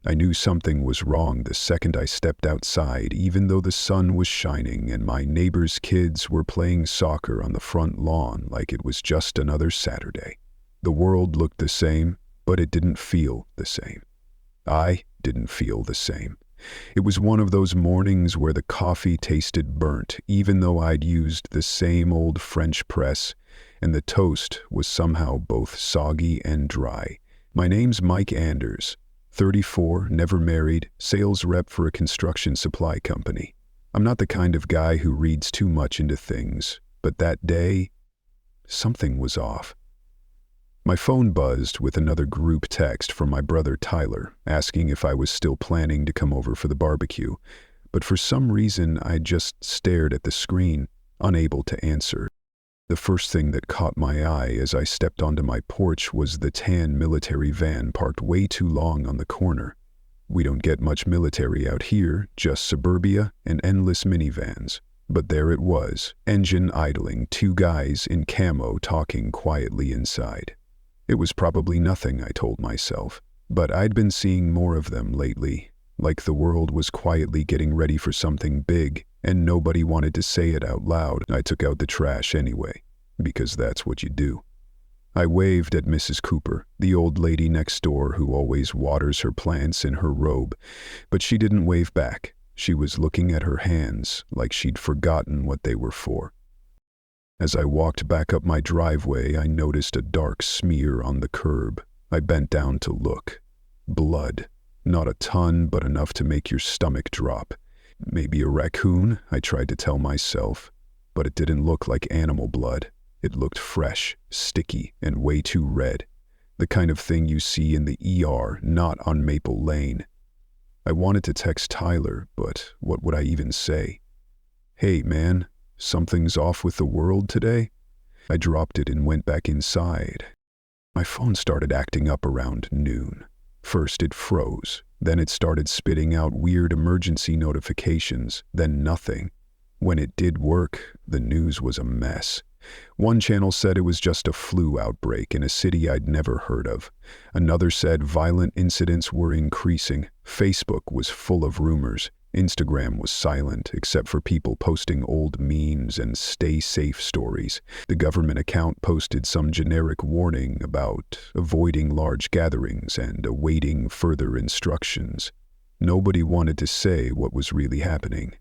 I knew something was wrong the second I stepped outside, even though the sun was shining and my neighbor's kids were playing soccer on the front lawn like it was just another Saturday. The world looked the same, but it didn't feel the same. I didn't feel the same. It was one of those mornings where the coffee tasted burnt, even though I'd used the same old French press, and the toast was somehow both soggy and dry. My name's Mike Anders, 34, never married, sales rep for a construction supply company. I'm not the kind of guy who reads too much into things, but that day, something was off. My phone buzzed with another group text from my brother Tyler, asking if I was still planning to come over for the barbecue, but for some reason I just stared at the screen, unable to answer. The first thing that caught my eye as I stepped onto my porch was the tan military van parked way too long on the corner. We don't get much military out here, just suburbia and endless minivans. But there it was, engine idling, two guys in camo talking quietly inside. It was probably nothing, I told myself, but I'd been seeing more of them lately, like the world was quietly getting ready for something big, and nobody wanted to say it out loud. I took out the trash anyway, because that's what you do. I waved at Mrs. Cooper, the old lady next door who always waters her plants in her robe, but she didn't wave back. She was looking at her hands like she'd forgotten what they were for. As I walked back up my driveway, I noticed a dark smear on the curb. I bent down to look. Blood. Not a ton, but enough to make your stomach drop. Maybe a raccoon, I tried to tell myself, but it didn't look like animal blood. It looked fresh, sticky, and way too red. The kind of thing you see in the ER, not on Maple Lane. I wanted to text Tyler, but what would I even say? Hey, man. Something's off with the world today? I dropped it and went back inside. My phone started acting up around noon. First it froze, then it started spitting out weird emergency notifications, then nothing. When it did work, the news was a mess. One channel said it was just a flu outbreak in a city I'd never heard of. Another said violent incidents were increasing. Facebook was full of rumors. Instagram was silent, except for people posting old memes and stay safe stories. The government account posted some generic warning about avoiding large gatherings and awaiting further instructions. Nobody wanted to say what was really happening.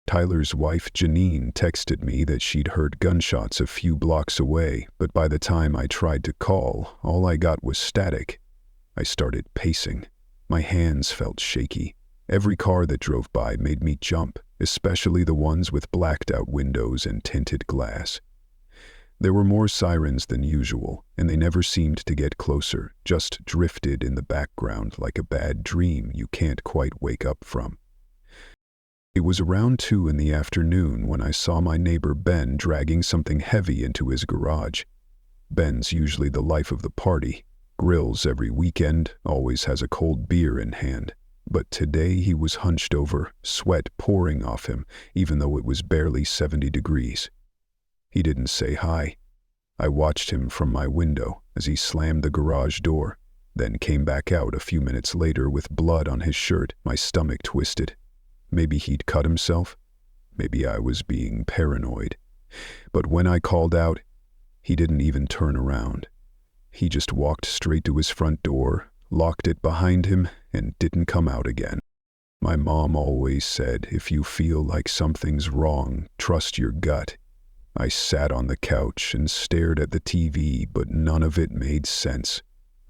Tyler's wife, Janine, texted me that she'd heard gunshots a few blocks away, but by the time I tried to call, all I got was static. I started pacing. My hands felt shaky. Every car that drove by made me jump, especially the ones with blacked-out windows and tinted glass. There were more sirens than usual, and they never seemed to get closer, just drifted in the background like a bad dream you can't quite wake up from. It was around 2 in the afternoon when I saw my neighbor Ben dragging something heavy into his garage. Ben's usually the life of the party, grills every weekend, always has a cold beer in hand. But today he was hunched over, sweat pouring off him, even though it was barely 70 degrees. He didn't say hi. I watched him from my window as he slammed the garage door, then came back out a few minutes later with blood on his shirt. My stomach twisted. Maybe he'd cut himself. Maybe I was being paranoid. But when I called out, he didn't even turn around. He just walked straight to his front door, locked it behind him, and didn't come out again. My mom always said, if you feel like something's wrong, trust your gut. I sat on the couch and stared at the TV, but none of it made sense.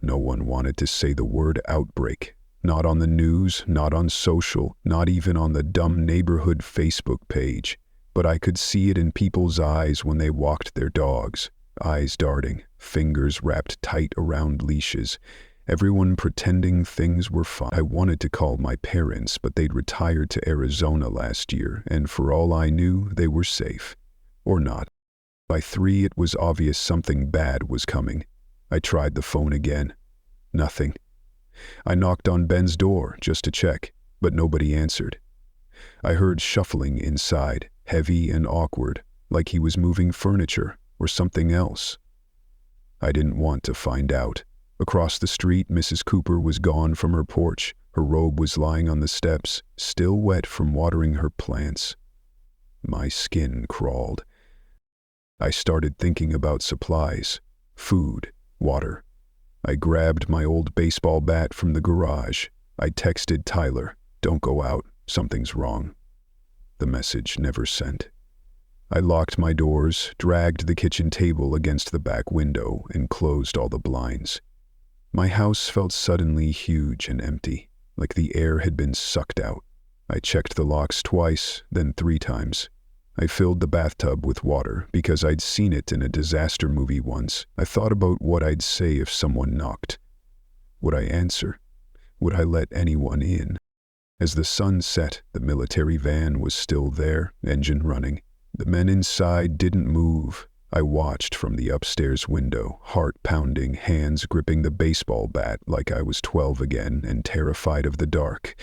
No one wanted to say the word outbreak. Not on the news, not on social, not even on the dumb neighborhood Facebook page. But I could see it in people's eyes when they walked their dogs, eyes darting, fingers wrapped tight around leashes. Everyone pretending things were fine. I wanted to call my parents, but they'd retired to Arizona last year, and for all I knew, they were safe. Or not. By 3, it was obvious something bad was coming. I tried the phone again. Nothing. I knocked on Ben's door just to check, but nobody answered. I heard shuffling inside, heavy and awkward, like he was moving furniture or something else. I didn't want to find out. Across the street, Mrs. Cooper was gone from her porch, Her robe was lying on the steps, still wet from watering her plants. My skin crawled. I started thinking about supplies, food, water. I grabbed my old baseball bat from the garage. I texted Tyler, "Don't go out, something's wrong." The message never sent. I locked my doors, dragged the kitchen table against the back window, and closed all the blinds. My house felt suddenly huge and empty, like the air had been sucked out. I checked the locks twice, then 3 times. I filled the bathtub with water because I'd seen it in a disaster movie once. I thought about what I'd say if someone knocked. Would I answer? Would I let anyone in? As the sun set, the military van was still there, engine running. The men inside didn't move. I watched from the upstairs window, heart pounding, hands gripping the baseball bat like I was 12 again and terrified of the dark.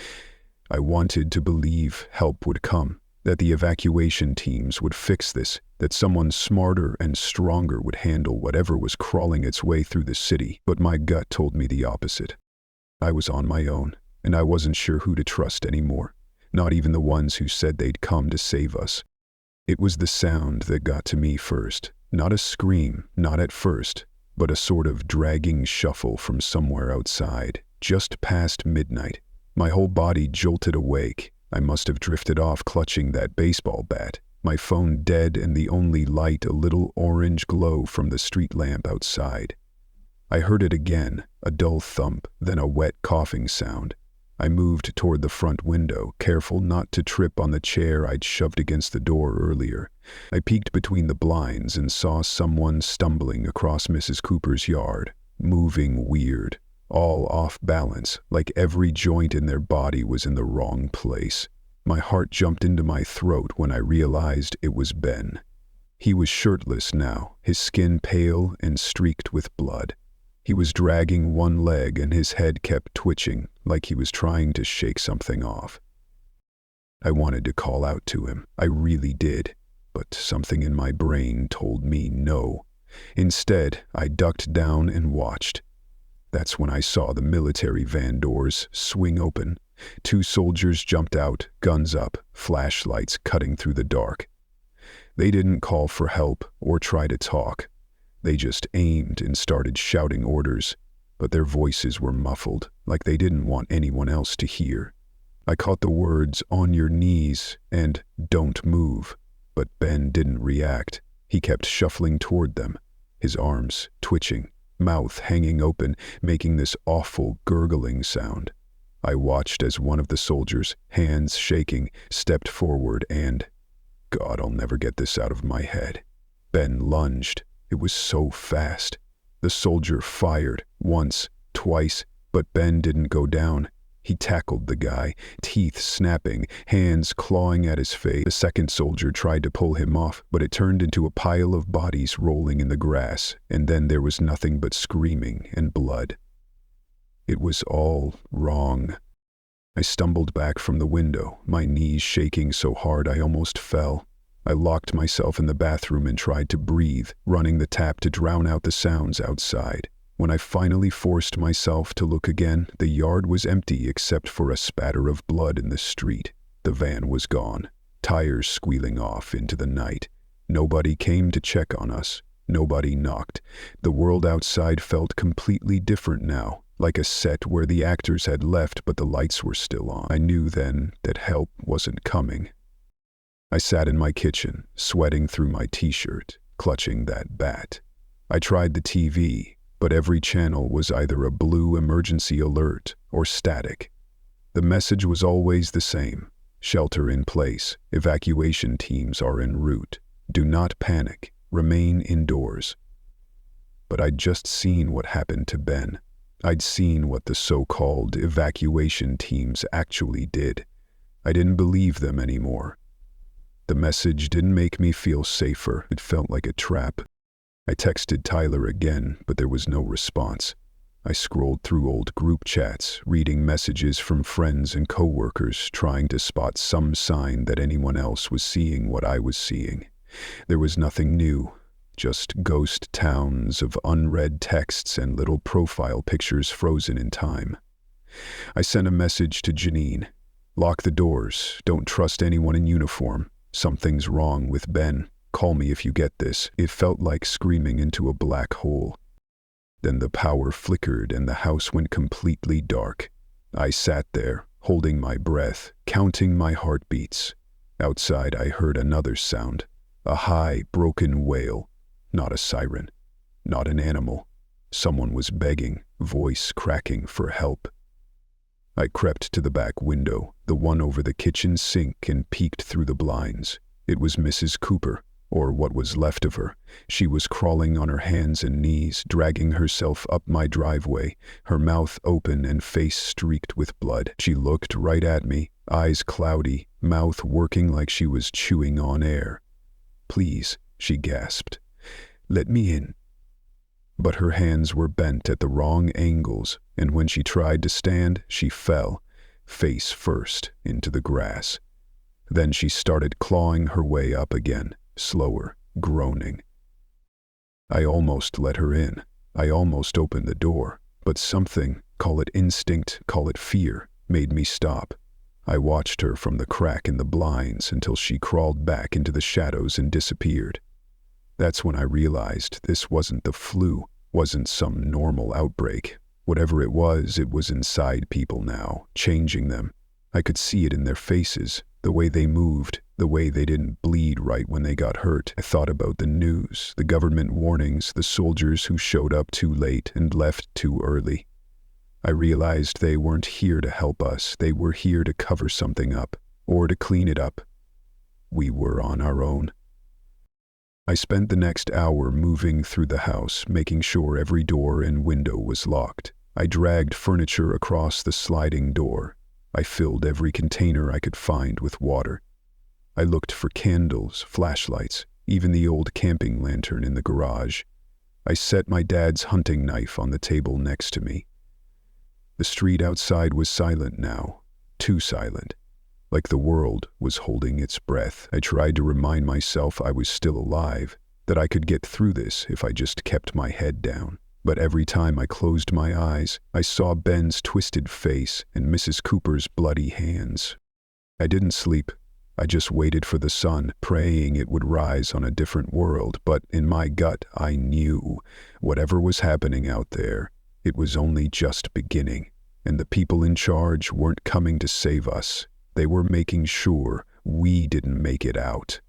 I wanted to believe help would come, that the evacuation teams would fix this, that someone smarter and stronger would handle whatever was crawling its way through the city, but my gut told me the opposite. I was on my own, and I wasn't sure who to trust anymore, not even the ones who said they'd come to save us. It was the sound that got to me first, not a scream, not at first, but a sort of dragging shuffle from somewhere outside, just past midnight. My whole body jolted awake. I must have drifted off clutching that baseball bat, my phone dead and the only light a little orange glow from the street lamp outside. I heard it again, a dull thump, then a wet coughing sound. I moved toward the front window, careful not to trip on the chair I'd shoved against the door earlier. I peeked between the blinds and saw someone stumbling across Mrs. Cooper's yard, moving weird, all off balance, like every joint in their body was in the wrong place. My heart jumped into my throat when I realized it was Ben. He was shirtless now, his skin pale and streaked with blood. He was dragging one leg and his head kept twitching, like he was trying to shake something off. I wanted to call out to him, I really did, but something in my brain told me no. Instead, I ducked down and watched. That's when I saw the military van doors swing open. 2 soldiers jumped out, guns up, flashlights cutting through the dark. They didn't call for help or try to talk. They just aimed and started shouting orders, but their voices were muffled, like they didn't want anyone else to hear. I caught the words, "on your knees," and "don't move," but Ben didn't react. He kept shuffling toward them, his arms twitching, mouth hanging open, making this awful gurgling sound. I watched as one of the soldiers, hands shaking, stepped forward and, God, I'll never get this out of my head. Ben lunged. It was so fast. The soldier fired, once, twice, but Ben didn't go down. He tackled the guy, teeth snapping, hands clawing at his face. The second soldier tried to pull him off, but it turned into a pile of bodies rolling in the grass, and then there was nothing but screaming and blood. It was all wrong. I stumbled back from the window, my knees shaking so hard I almost fell. I locked myself in the bathroom and tried to breathe, running the tap to drown out the sounds outside. When I finally forced myself to look again, the yard was empty except for a spatter of blood in the street. The van was gone, tires squealing off into the night. Nobody came to check on us. Nobody knocked. The world outside felt completely different now, like a set where the actors had left but the lights were still on. I knew then that help wasn't coming. I sat in my kitchen, sweating through my t-shirt, clutching that bat. I tried the TV, but every channel was either a blue emergency alert or static. The message was always the same: shelter in place, evacuation teams are en route, do not panic, remain indoors. But I'd just seen what happened to Ben. I'd seen what the so-called evacuation teams actually did. I didn't believe them anymore. The message didn't make me feel safer. It felt like a trap. I texted Tyler again, but there was no response. I scrolled through old group chats, reading messages from friends and coworkers, trying to spot some sign that anyone else was seeing what I was seeing. There was nothing new, just ghost towns of unread texts and little profile pictures frozen in time. I sent a message to Janine. Lock the doors. Don't trust anyone in uniform. Something's wrong with Ben. Call me if you get this. It felt like screaming into a black hole. Then the power flickered and the house went completely dark. I sat there, holding my breath, counting my heartbeats. Outside I heard another sound. A high, broken wail. Not a siren. Not an animal. Someone was begging, voice cracking for help. I crept to the back window, the one over the kitchen sink, and peeked through the blinds. It was Mrs. Cooper, or what was left of her. She was crawling on her hands and knees, dragging herself up my driveway, her mouth open and face streaked with blood. She looked right at me, eyes cloudy, mouth working like she was chewing on air. "Please," she gasped, "let me in." But her hands were bent at the wrong angles, and when she tried to stand, she fell, face first, into the grass. Then she started clawing her way up again, slower, groaning. I almost let her in. I almost opened the door, but something, call it instinct, call it fear, made me stop. I watched her from the crack in the blinds until she crawled back into the shadows and disappeared. That's when I realized this wasn't the flu, wasn't some normal outbreak. Whatever it was inside people now, changing them. I could see it in their faces, the way they moved, the way they didn't bleed right when they got hurt. I thought about the news, the government warnings, the soldiers who showed up too late and left too early. I realized they weren't here to help us, they were here to cover something up, or to clean it up. We were on our own. I spent the next hour moving through the house, making sure every door and window was locked. I dragged furniture across the sliding door. I filled every container I could find with water. I looked for candles, flashlights, even the old camping lantern in the garage. I set my dad's hunting knife on the table next to me. The street outside was silent now, too silent. Like the world was holding its breath. I tried to remind myself I was still alive, that I could get through this if I just kept my head down. But every time I closed my eyes, I saw Ben's twisted face and Mrs. Cooper's bloody hands. I didn't sleep. I just waited for the sun, praying it would rise on a different world. But in my gut, I knew whatever was happening out there, it was only just beginning. And the people in charge weren't coming to save us. They were making sure we didn't make it out.